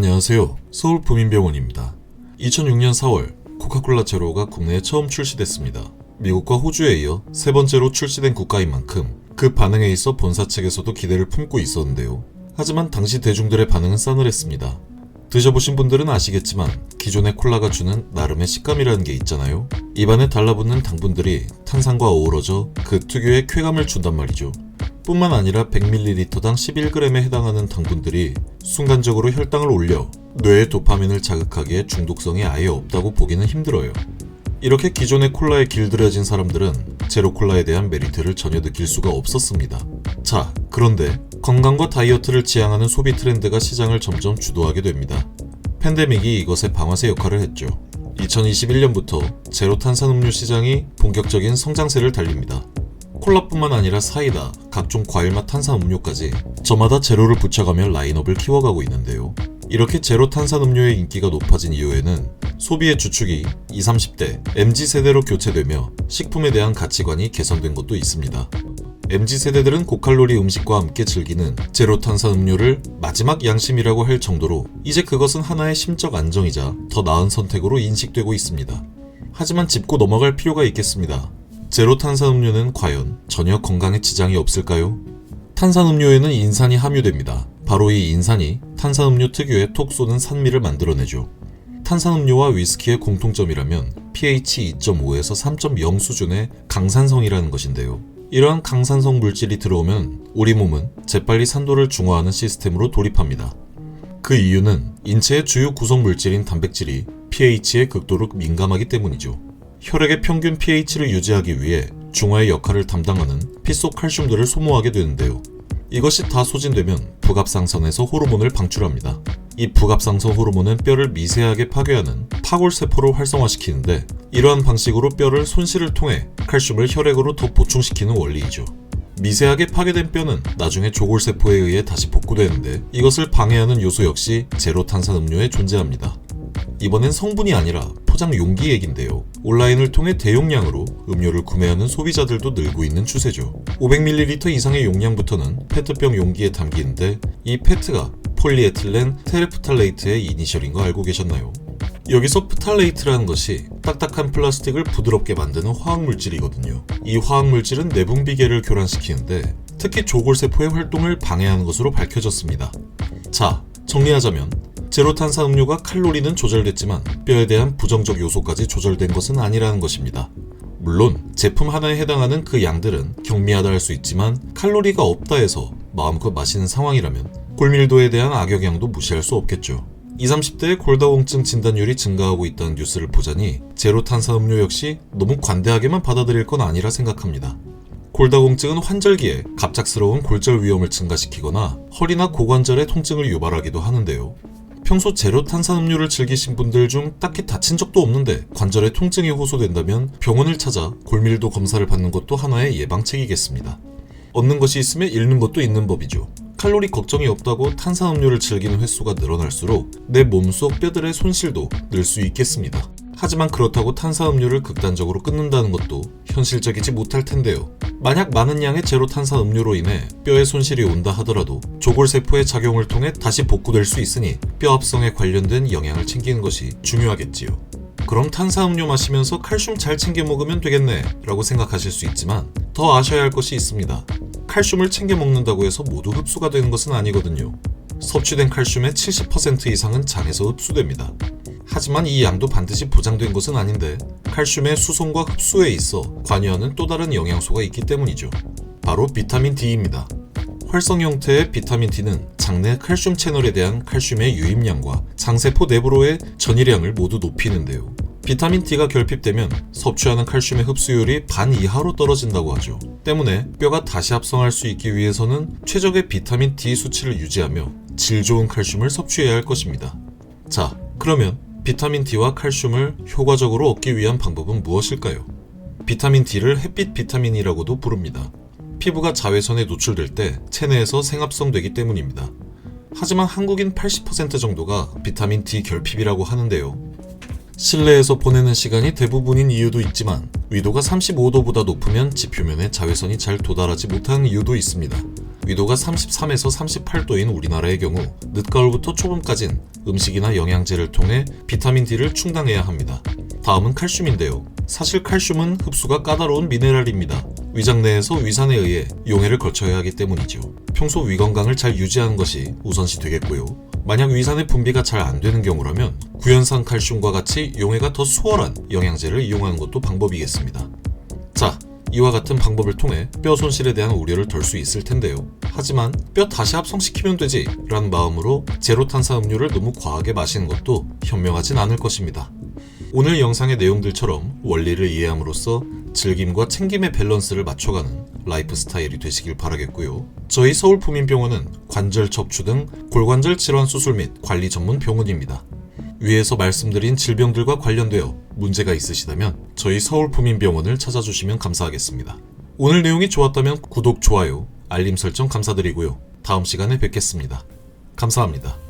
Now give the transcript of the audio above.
안녕하세요. 서울부민병원입니다. 2006년 4월 코카콜라 제로가 국내에 처음 출시됐습니다. 미국과 호주에 이어 세 번째로 출시된 국가인 만큼 그 반응에 있어 본사 측에서도 기대를 품고 있었는데요. 하지만 당시 대중들의 반응은 싸늘했습니다. 드셔보신 분들은 아시겠지만 기존의 콜라가 주는 나름의 식감이라는 게 있잖아요. 입안에 달라붙는 당분들이 탄산과 어우러져 그 특유의 쾌감을 준단 말이죠. 뿐만 아니라 100ml당 11g에 해당하는 당분들이 순간적으로 혈당을 올려 뇌의 도파민을 자극하기에 중독성이 아예 없다고 보기는 힘들어요. 이렇게 기존의 콜라에 길들여진 사람들은 제로콜라에 대한 메리트를 전혀 느낄 수가 없었습니다. 자, 그런데 건강과 다이어트를 지향하는 소비 트렌드가 시장을 점점 주도하게 됩니다. 팬데믹이 이것의 방아쇠 역할을 했죠. 2021년부터 제로 탄산음료 시장이 본격적인 성장세를 달립니다. 콜라뿐만 아니라 사이다, 각종 과일맛 탄산음료까지 저마다 제로를 붙여가며 라인업을 키워가고 있는데요. 이렇게 제로 탄산음료의 인기가 높아진 이유에는 소비의 주축이 20, 30대 MZ세대로 교체되며 식품에 대한 가치관이 개선된 것도 있습니다. MZ세대들은 고칼로리 음식과 함께 즐기는 제로 탄산음료를 마지막 양심이라고 할 정도로 이제 그것은 하나의 심적 안정이자 더 나은 선택으로 인식되고 있습니다. 하지만 짚고 넘어갈 필요가 있겠습니다. 제로 탄산음료는 과연 전혀 건강에 지장이 없을까요? 탄산음료에는 인산이 함유됩니다. 바로 이 인산이 탄산음료 특유의 톡 쏘는 산미를 만들어내죠. 탄산음료와 위스키의 공통점이라면 pH 2.5에서 3.0 수준의 강산성이라는 것인데요. 이러한 강산성 물질이 들어오면 우리 몸은 재빨리 산도를 중화하는 시스템으로 돌입합니다. 그 이유는 인체의 주요 구성 물질인 단백질이 pH에 극도로 민감하기 때문이죠. 혈액의 평균 pH를 유지하기 위해 중화의 역할을 담당하는 피 속 칼슘들을 소모하게 되는데요. 이것이 다 소진되면 부갑상선에서 호르몬을 방출합니다. 이 부갑상선 호르몬은 뼈를 미세하게 파괴하는 파골세포를 활성화시키는데 이러한 방식으로 뼈를 손실을 통해 칼슘을 혈액으로 더 보충시키는 원리이죠. 미세하게 파괴된 뼈는 나중에 조골세포에 의해 다시 복구되는데 이것을 방해하는 요소 역시 제로 탄산음료에 존재합니다. 이번엔 성분이 아니라 포장 용기 얘긴데요. 온라인을 통해 대용량으로 음료를 구매하는 소비자들도 늘고 있는 추세죠. 500ml 이상의 용량부터는 페트병 용기에 담기는데 이 페트가 폴리에틸렌 테레프탈레이트의 이니셜인 거 알고 계셨나요? 여기서 프탈레이트라는 것이 딱딱한 플라스틱을 부드럽게 만드는 화학물질이거든요. 이 화학물질은 내분비계를 교란시키는데 특히 조골세포의 활동을 방해하는 것으로 밝혀졌습니다. 자, 정리하자면 제로 탄산음료가 칼로리는 조절됐지만 뼈에 대한 부정적 요소까지 조절된 것은 아니라는 것입니다. 물론 제품 하나에 해당하는 그 양들은 경미하다 할 수 있지만 칼로리가 없다 해서 마음껏 마시는 상황이라면 골밀도에 대한 악영향도 무시할 수 없겠죠. 20, 30대의 골다공증 진단율이 증가하고 있다는 뉴스를 보자니 제로 탄산음료 역시 너무 관대하게만 받아들일 건 아니라 생각합니다. 골다공증은 환절기에 갑작스러운 골절 위험을 증가시키거나 허리나 고관절의 통증을 유발하기도 하는데요. 평소 제로 탄산음료를 즐기신 분들 중 딱히 다친 적도 없는데 관절에 통증이 호소된다면 병원을 찾아 골밀도 검사를 받는 것도 하나의 예방책이겠습니다. 얻는 것이 있으면 잃는 것도 있는 법이죠. 칼로리 걱정이 없다고 탄산음료를 즐기는 횟수가 늘어날수록 내 몸속 뼈들의 손실도 늘 수 있겠습니다. 하지만 그렇다고 탄산음료를 극단적으로 끊는다는 것도 현실적이지 못할 텐데요. 만약 많은 양의 제로 탄산음료로 인해 뼈에 손실이 온다 하더라도 조골세포의 작용을 통해 다시 복구될 수 있으니 뼈 합성에 관련된 영양을 챙기는 것이 중요하겠지요. 그럼 탄산음료 마시면서 칼슘 잘 챙겨 먹으면 되겠네 라고 생각하실 수 있지만 더 아셔야 할 것이 있습니다. 칼슘을 챙겨 먹는다고 해서 모두 흡수가 되는 것은 아니거든요. 섭취된 칼슘의 70% 이상은 장에서 흡수됩니다. 하지만 이 양도 반드시 보장된 것은 아닌데 칼슘의 수송과 흡수에 있어 관여하는 또 다른 영양소가 있기 때문이죠. 바로 비타민 D입니다. 활성 형태의 비타민 D는 장내 칼슘 채널에 대한 칼슘의 유입량과 장세포 내부로의 전이량을 모두 높이는데요. 비타민 D가 결핍되면 섭취하는 칼슘의 흡수율이 반 이하로 떨어진다고 하죠. 때문에 뼈가 다시 합성할 수 있기 위해서는 최적의 비타민 D 수치를 유지하며 질 좋은 칼슘을 섭취해야 할 것입니다. 자, 그러면 비타민 D와 칼슘을 효과적으로 얻기 위한 방법은 무엇일까요? 비타민 D를 햇빛 비타민이라고도 부릅니다. 피부가 자외선에 노출될 때 체내에서 생합성되기 때문입니다. 하지만 한국인 80% 정도가 비타민 D 결핍이라고 하는데요. 실내에서 보내는 시간이 대부분인 이유도 있지만 위도가 35도보다 높으면 지표면에 자외선이 잘 도달하지 못하는 이유도 있습니다. 위도가 33에서 38도인 우리나라의 경우 늦가을부터 초봄까진 음식이나 영양제를 통해 비타민 D를 충당해야 합니다. 다음은 칼슘인데요. 사실 칼슘은 흡수가 까다로운 미네랄입니다. 위장 내에서 위산에 의해 용해를 거쳐야 하기 때문이죠. 평소 위 건강을 잘 유지하는 것이 우선시 되겠고요. 만약 위산의 분비가 잘 안 되는 경우라면 구연산 칼슘과 같이 용해가 더 수월한 영양제를 이용하는 것도 방법이겠습니다. 자, 이와 같은 방법을 통해 뼈 손실에 대한 우려를 덜 수 있을 텐데요. 하지만 뼈 다시 합성시키면 되지 라는 마음으로 제로 탄산음료를 너무 과하게 마시는 것도 현명하진 않을 것입니다. 오늘 영상의 내용들처럼 원리를 이해함으로써 즐김과 챙김의 밸런스를 맞춰가는 라이프 스타일이 되시길 바라겠고요. 저희 서울푸민병원은 관절 척추 등 골관절 질환 수술 및 관리 전문 병원입니다. 위에서 말씀드린 질병들과 관련되어 문제가 있으시다면 저희 서울푸민병원을 찾아주시면 감사하겠습니다. 오늘 내용이 좋았다면 구독, 좋아요, 알림 설정 감사드리고요. 다음 시간에 뵙겠습니다. 감사합니다.